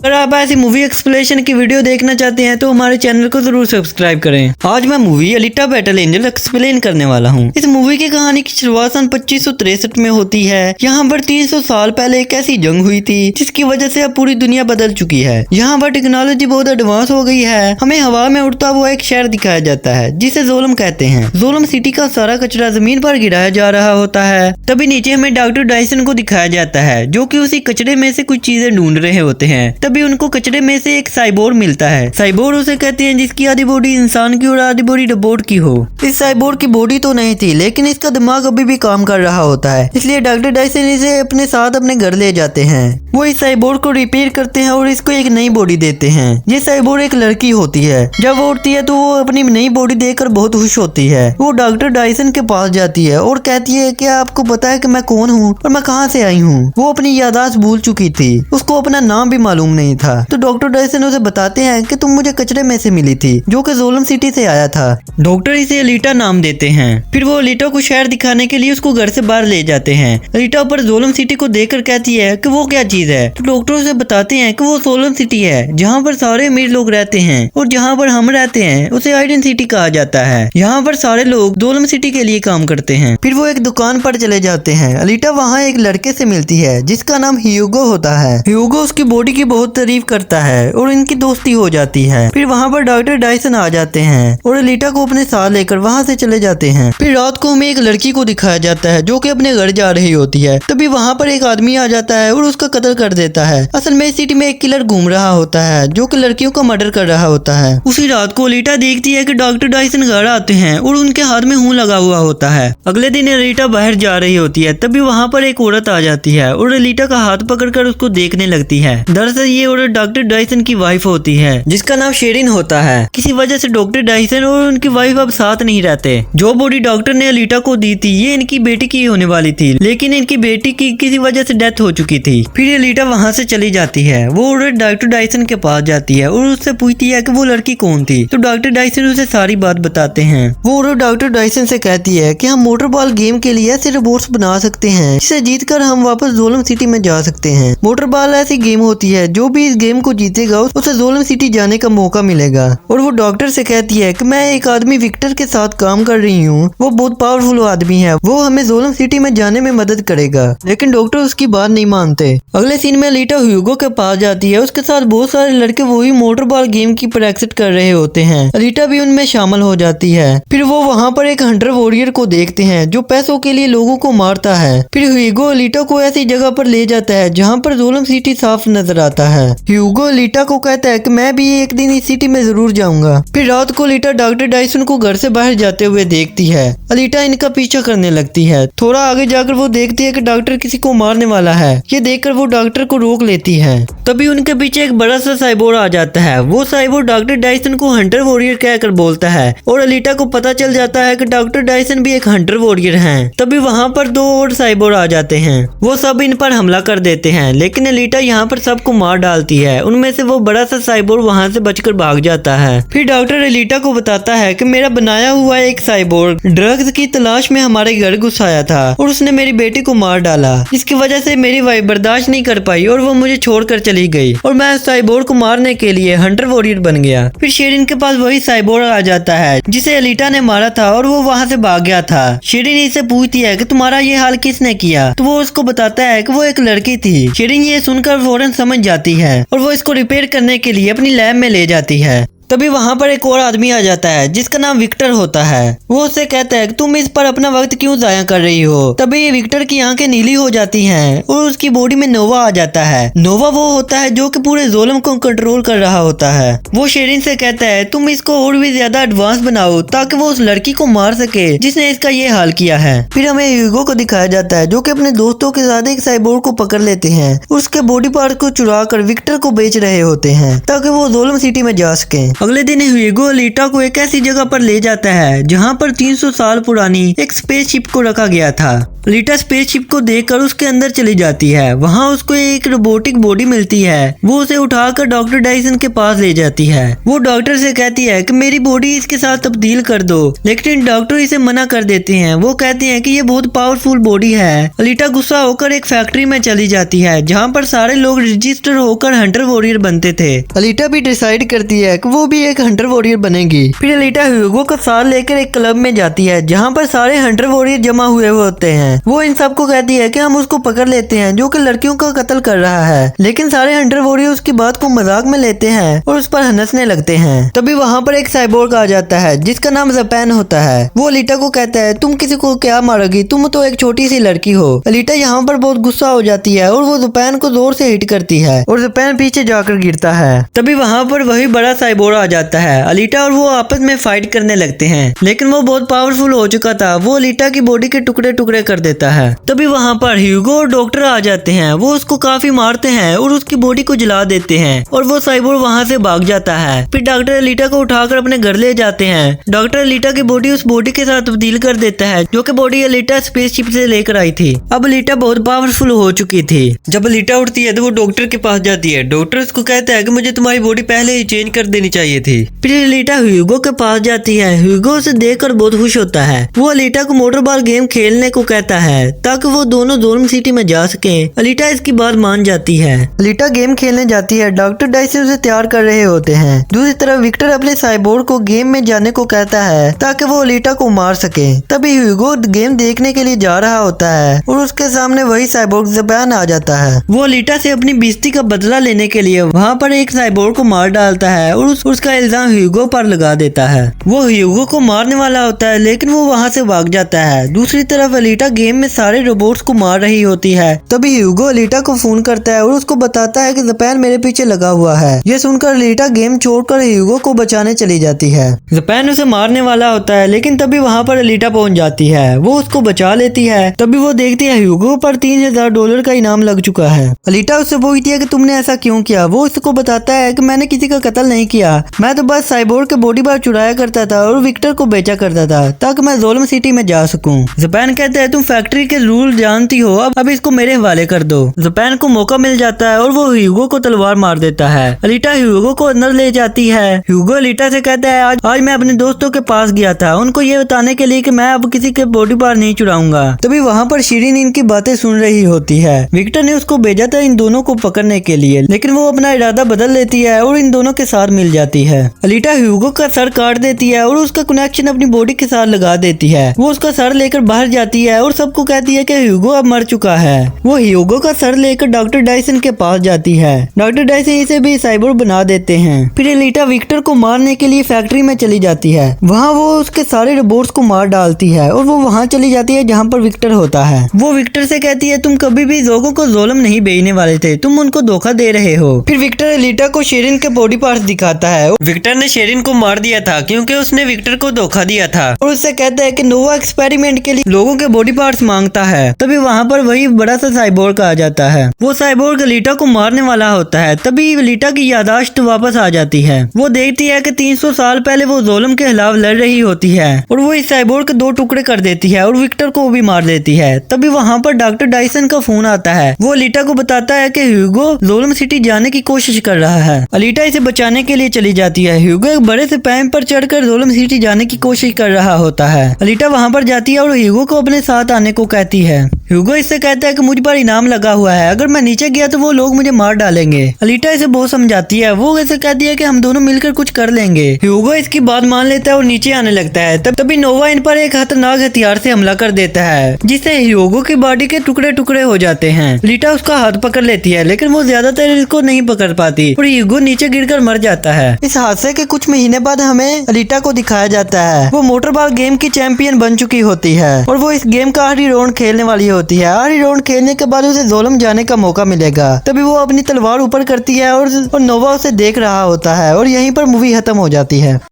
अगर आप ऐसी मूवी एक्सप्लेनेशन की वीडियो देखना चाहते हैं तो हमारे चैनल को जरूर सब्सक्राइब करें। आज मैं movie Alita battle angel explain करने वाला हूँ। इस मूवी की कहानी की शुरुआत सन 2563 में होती है। यहाँ पर 300 साल पहले एक ऐसी जंग हुई थी जिसकी वजह से अब पूरी दुनिया बदल चुकी है। यहाँ पर टेक्नोलॉजी बहुत एडवांस हो गई है। हमें हवा में उड़ता हुआ एक शहर दिखाया जाता है जिसे जोलम कहते हैं। जोलम सिटी का सारा कचरा जमीन पर गिराया जा रहा होता है। तभी नीचे हमें डॉक्टर डायसन को दिखाया जाता है जो कि उसी कचरे में से कुछ चीजें ढूंढ रहे होते हैं। तभी उनको कचरे में से एक साइबोर मिलता है। साइबोर उसे कहते हैं जिसकी आधी बॉडी इंसान की और आधी बॉडी रोबोट की हो। इस साइबोर की बॉडी तो नहीं थी लेकिन इसका दिमाग अभी भी काम कर रहा होता है, इसलिए डॉक्टर डायसन इसे अपने साथ अपने घर ले जाते हैं। वो इस साइबोर को रिपेयर करते हैं और इसको एक नई बॉडी देते हैं। ये साइबोर एक लड़की होती है। जब वो उठती है तो वो अपनी नई बॉडी देखकर बहुत खुश होती है। वो डॉक्टर डायसन के पास जाती है और कहती है कि आपको पता है कि मैं कौन हूँ और मैं कहाँ से आई हूँ। वो अपनी याददाश्त भूल चुकी थी, उसको अपना नाम भी मालूम नहीं था। तो डॉक्टर डायसन उसे बताते हैं कि तुम मुझे कचरे में से मिली थी जो कि जोलम सिटी से आया था। डॉक्टर इसे अलीटा नाम देते हैं। फिर वो अलीटा को शहर दिखाने के लिए उसको घर से बाहर ले जाते हैं। अलीटा पर जोलम सिटी को देखकर कहती है कि वो क्या चीज है। तो डॉक्टर उसे बताते हैं कि वो जोलम सिटी है जहाँ पर सारे अमीर लोग रहते हैं और जहाँ पर हम रहते हैं उसे आइडन सिटी कहा जाता है। यहाँ पर सारे लोग जोलम सिटी के लिए काम करते हैं। फिर वो एक दुकान पर चले जाते हैं। अलीटा वहाँ एक लड़के से मिलती है जिसका नाम ह्यूगो होता है। ह्यूगो उसकी बॉडी की बहुत तारीफ करता है और इनकी दोस्ती हो जाती है। फिर वहाँ पर डॉक्टर डायसन आ जाते हैं और अलीटा को अपने साथ लेकर वहाँ से चले जाते हैं। फिर रात को हमें एक लड़की को दिखाया जाता है जो कि अपने घर जा रही होती है। तभी वहाँ पर एक आदमी आ जाता है और उसका कत्ल कर देता है। असल में इस सिटी में एक किलर घूम रहा होता है जो कि लड़कियों का मर्डर कर रहा होता है। उसी रात को अलीटा देखती है कि डॉक्टर डायसन घर आते हैं और उनके हाथ में हूं लगा हुआ होता है। अगले दिन अलीटा बाहर जा रही होती है। तभी वहाँ पर एक औरत आ जाती है और अलीटा का हाथ पकड़कर उसको देखने लगती है। दरअसल ये औरत डॉक्टर डायसन की वाइफ होती है जिसका नाम शेरिन होता है। किसी वजह से डॉक्टर डायसन और उनकी वाइफ अब साथ नहीं रहते। जो बॉडी डॉक्टर ने अलीटा को दी थी ये इनकी बेटी की होने वाली थी, लेकिन इनकी बेटी की किसी वजह से डेथ हो चुकी थी। फिर अलीटा वहाँ से चली जाती है। वो औरत डॉक्टर डायसन के पास जाती है और उससे पूछती है कि वो लड़की कौन थी। तो डॉक्टर डायसन उसे सारी बात बताते हैं। वो औरत डॉक्टर डायसन से कहती है कि हम मोटर बॉल गेम के लिए ऐसे रोबोट्स बना सकते हैं जिसे जीतकर हम वापस जोलम सिटी में जा सकते हैं। मोटर बॉल ऐसी गेम होती है जो भी इस गेम को जीतेगा उसे जोलम सिटी जाने का मौका मिलेगा। और वो डॉक्टर से कहती है कि मैं एक आदमी विक्टर के साथ काम कर रही हूँ, वो बहुत पावरफुल आदमी है, वो हमें जोलम सिटी में जाने में मदद करेगा। लेकिन डॉक्टर उसकी बात नहीं मानते। अगले सीन में अलीटा ह्यूगो के पास जाती है। उसके साथ बहुत सारे लड़के वही मोटर बॉल गेम की प्रैक्टिस कर रहे होते हैं। अलीटा भी उनमें शामिल हो जाती है। फिर वो वहाँ पर एक हंटर वॉरियर को देखते हैं जो पैसों के लिए लोगों को मारता है। फिर ह्यूगो अलीटा को ऐसी जगह पर ले जाता है जहाँ पर जोलम सिटी साफ नजर आता है। ह्यूगो अलीटा को कहता है कि मैं भी एक दिन इस सिटी में जरूर जाऊंगा। फिर रात को अलीटा डॉक्टर डायसन को घर से बाहर जाते हुए देखती है। अलीटा इनका पीछा करने लगती है। थोड़ा आगे जाकर वो देखती है कि डॉक्टर किसी को मारने वाला है। ये देखकर वो डॉक्टर को रोक लेती है। तभी उनके पीछे एक बड़ा सा साइबोर आ जाता है। वो साइबोर डॉक्टर डायसन को हंटर वॉरियर कहकर बोलता है और अलीटा को पता चल जाता है कि डॉक्टर डायसन भी एक हंटर वॉरियर हैं। तभी वहाँ पर दो और साइबोर आ जाते हैं। वो सब इन पर हमला कर देते हैं लेकिन अलीटा यहाँ पर सबको मार डालती है। उनमें से वो बड़ा सा साइबोर वहाँ से बचकर भाग जाता है। फिर डॉक्टर अलीटा को बताता है कि मेरा बनाया हुआ एक साइबोर ड्रग्स की तलाश में हमारे घर घुस आया था और उसने मेरी बेटी को मार डाला। इसकी वजह से मेरी वाइफ बर्दाश्त नहीं कर पाई और वो मुझे छोड़कर चली गई और मैं साइबोर को मारने के लिए हंटर वॉरियर बन गया। फिर शेरिन के पास वही साइबोर आ जाता है जिसे अलीटा ने मारा था और वो वहाँ से भाग गया था। शेरिन इससे पूछती है कि तुम्हारा ये हाल किसने किया। तो वो उसको बताता है कि वो एक लड़की थी। शेरिन ये सुनकर फौरन समझ जाती है और वो इसको रिपेयर करने के लिए अपनी लैब में ले जाती है। तभी वहाँ पर एक और आदमी आ जाता है जिसका नाम विक्टर होता है। वो उससे कहता है कि तुम इस पर अपना वक्त क्यों जाया कर रही हो। तभी ये विक्टर की आंखें नीली हो जाती हैं और उसकी बॉडी में नोवा आ जाता है। नोवा वो होता है जो कि पूरे जोलम को कंट्रोल कर रहा होता है। वो शेरिन से कहता है तुम इसको और भी ज्यादा एडवांस बनाओ ताकि वो उस लड़की को मार सके जिसने इसका ये हाल किया है। फिर हमें ह्यूगो को दिखाया जाता है जो कि अपने दोस्तों के साथ एक साइबोर को पकड़ लेते हैं। उसके बॉडी पार्ट को चुरा कर विक्टर को बेच रहे होते हैं ताकि वो जोलम सिटी में जा सके। अगले दिन ह्यूगो अलीटा को एक ऐसी जगह पर ले जाता है जहाँ पर 300 साल पुरानी एक स्पेसशिप को रखा गया था। अलीटा स्पेसशिप को देखकर उसके अंदर चली जाती है। वहाँ उसको एक रोबोटिक बॉडी मिलती है। वो उसे उठाकर डॉक्टर डायसन के पास ले जाती है। वो डॉक्टर से कहती है कि मेरी बॉडी इसके साथ तब्दील कर दो, लेकिन डॉक्टर इसे मना कर देते हैं। वो कहते हैं कि ये बहुत पावरफुल बॉडी है। अलीटा गुस्सा होकर एक फैक्ट्री में चली जाती है जहाँ पर सारे लोग रजिस्टर होकर हंटर वॉरियर बनते थे। अलीटा भी डिसाइड करती है कि वो भी एक हंटर वॉरियर बनेगी। फिर अलीटा ह्यूगो का साथ लेकर एक क्लब में जाती है जहाँ पर सारे हंटर वॉरियर जमा हुए होते हैं। वो इन सबको कहती है कि हम उसको पकड़ लेते हैं जो कि लड़कियों का कत्ल कर रहा है, लेकिन सारे हंटर वॉरियर उसकी बात को मजाक में लेते हैं और उस पर हंसने लगते हैं। तभी वहाँ पर एक साइबोर्ग आ जाता है जिसका नाम ज़पैन होता है। वो अलीटा को कहता है तुम किसी को क्या मारोगी, तुम तो एक छोटी सी लड़की हो। अलीटा यहाँ पर बहुत गुस्सा हो जाती है और वो ज़पैन को जोर से हिट करती है और ज़पैन पीछे जाकर गिरता है। तभी वहाँ पर वही बड़ा साइबोर्ग आ जाता है। अलीटा और वो आपस में फाइट करने लगते हैं, लेकिन वो बहुत पावरफुल हो चुका था। वो अलीटा की बॉडी के टुकड़े टुकड़े कर देता है। तभी वहाँ पर ह्यूगो और डॉक्टर आ जाते हैं। वो उसको काफी मारते हैं और उसकी बॉडी को जला देते हैं और वो साइबोर्ग वहाँ से भाग जाता है। फिर डॉक्टर अलीटा को उठाकर अपने घर ले जाते हैं। डॉक्टर अलीटा की बॉडी उस बॉडी के साथ तब्दील कर देता है जो कि बॉडी अलीटा स्पेसशिप से लेकर आई थी। अब अलीटा बहुत पावरफुल हो चुकी थी। जब अलीटा उठती है तो वो डॉक्टर के पास जाती है। डॉक्टर उसको कहता है कि मुझे तुम्हारी बॉडी पहले ही चेंज कर देनी चाहिए थी। फिर अलीटा ह्यूगो के पास जाती है। ह्यूगो उसे देखकर बहुत खुश होता है। वो अलीटा को मोटरबॉल गेम खेलने को कहता है ताकि वो दोनों ज़ोल्म सिटी में जा सके। अलीटा इसकी बात मान जाती है। अलीटा गेम खेलने जाती है। डॉक्टर डायसन उसे तैयार कर रहे होते हैं। दूसरी तरफ विक्टर अपने साइबोर्ग को गेम में जाने को कहता है ताकि वो अलीटा को मार सके। तभी ह्यूगो गेम देखने के लिए जा रहा होता है और उसके सामने वही साइबोर्ग ज़पैन आ जाता है। वो अलीटा से अपनी बेइज्जती का बदला लेने के लिए वहाँ पर एक साइबोर्ग को मार डालता है और उसका इल्जाम ह्यूगो पर लगा देता है। वो ह्यूगो को मारने वाला होता है, लेकिन वो वहाँ से भाग जाता है। दूसरी तरफ अलीटा गेम में सारे रोबोट्स को मार रही होती है। तभी ह्यूगो अलीटा को फोन करता है और उसको बताता है कि ज़पैन मेरे पीछे लगा हुआ है। ये सुनकर अलीटा गेम छोड़कर ह्यूगो को बचाने चली जाती है। ज़पैन उसे मारने वाला होता है, लेकिन तभी वहाँ पर अलीटा पहुँच जाती है। वो उसको बचा लेती है। तभी वो देखती है ह्यूगो पर $3000 का इनाम लग चुका है। अलीटा उससे पूछती है कि तुमने ऐसा क्यों किया। वो उसको बताता है कि मैंने किसी का कत्ल नहीं किया, मैं तो बस साइबोर्ग के बॉडी पार्ट चुराया करता था और विक्टर को बेचा करता था ताकि मैं ज़ोल्म सिटी में जा सकूं। ज़पैन कहता है तुम फैक्ट्री के रूल जानती हो, अब इसको मेरे हवाले कर दो। ज़पैन को मौका मिल जाता है और वो ह्यूगो को तलवार मार देता है। अलीटा ह्यूगो को अंदर ले जाती है। ह्यूगो अलीटा से कहता है आज मैं अपने दोस्तों के पास गया था उनको ये बताने के लिए कि मैं अब किसी के बॉडी पार्ट नहीं चुराऊंगा। तभी वहाँ पर शिरीन इनकी बातें सुन रही होती है। विक्टर ने उसको भेजा था इन दोनों को पकड़ने के लिए, लेकिन वो अपना इरादा बदल लेती है और इन दोनों के साथ मिल जाती है। अलीटा ह्यूगो का सर काट देती है और उसका कनेक्शन अपनी बॉडी के साथ लगा देती है। वो उसका सर लेकर बाहर जाती है और सबको कहती है कि ह्यूगो अब मर चुका है। वो ह्यूगो का सर लेकर डॉक्टर डायसन के पास जाती है। डॉक्टर डायसन इसे भी साइबोर्ग बना देते हैं। फिर अलीटा विक्टर को मारने के लिए फैक्ट्री में चली जाती है। वहाँ वो उसके सारे रोबोट्स को मार डालती है और वो वहाँ चली जाती है जहाँ पर विक्टर होता है। वो विक्टर से कहती है तुम कभी भी लोगों को ज़ोल्म नहीं भेजने वाले थे, तुम उनको धोखा दे रहे हो। फिर विक्टर अलीटा को शेरिन के बॉडी पार्ट्स दिखाता है। विक्टर ने शेरिन को मार दिया था क्योंकि उसने विक्टर को धोखा दिया था और उससे कहता है कि नोवा एक्सपेरिमेंट के लिए लोगों के बॉडी पार्ट्स मांगता है। तभी वहाँ पर वही बड़ा सा साइबोर्ग आ जाता है। वो साइबोर्ग अलीटा को मारने वाला होता है। तभी अलीटा की यादाश्त वापस आ जाती है। वो देखती है कि 300 साल पहले वो ज़ोल्म के खिलाफ लड़ रही होती है और वो इस साइबोर्ग के 2 टुकड़े कर देती है और विक्टर को भी मार देती है। तभी वहाँ पर डॉक्टर डायसन का फोन आता है। वो अलीटा को बताता है कि ह्यूगो ज़ोल्म सिटी जाने की कोशिश कर रहा है। अलीटा इसे बचाने के लिए चली जाती है। ह्यूगो एक बड़े से पैम पर चढ़कर ज़ोल्म सिटी जाने की कोशिश कर रहा होता है। अलीटा वहाँ पर जाती है और ह्यूगो को अपने साथ आने को कहती है। ह्यूगो इससे कहता है कि मुझ पर इनाम लगा हुआ है, अगर मैं नीचे गया तो वो लोग मुझे मार डालेंगे। अलीटा इसे बहुत समझाती है। वो इसे कहती है कि हम दोनों मिलकर कुछ कर लेंगे। ह्यूगो इसकी बात मान लेता है और नीचे आने लगता है। तभी नोवा इन पर एक खतरनाक हथियार से हमला कर देता है जिससे ह्यूगो की बॉडी के टुकड़े टुकड़े हो जाते हैं। अलीटा उसका हाथ पकड़ लेती है, लेकिन वो ज्यादातर इसको नहीं पकड़ पाती और ह्यूगो नीचे गिरकर मर जाता है। इस हादसे के कुछ महीने बाद हमें अलीटा को दिखाया जाता है। वो मोटरबॉल गेम की चैंपियन बन चुकी होती है और वो इस गेम का आखिरी राउंड खेलने वाली होती है। आखिरी राउंड खेलने के बाद उसे ज़ोल्म जाने का मौका मिलेगा। तभी वो अपनी तलवार ऊपर करती है और नोवा उसे देख रहा होता है और यहीं पर मूवी खत्म हो जाती है।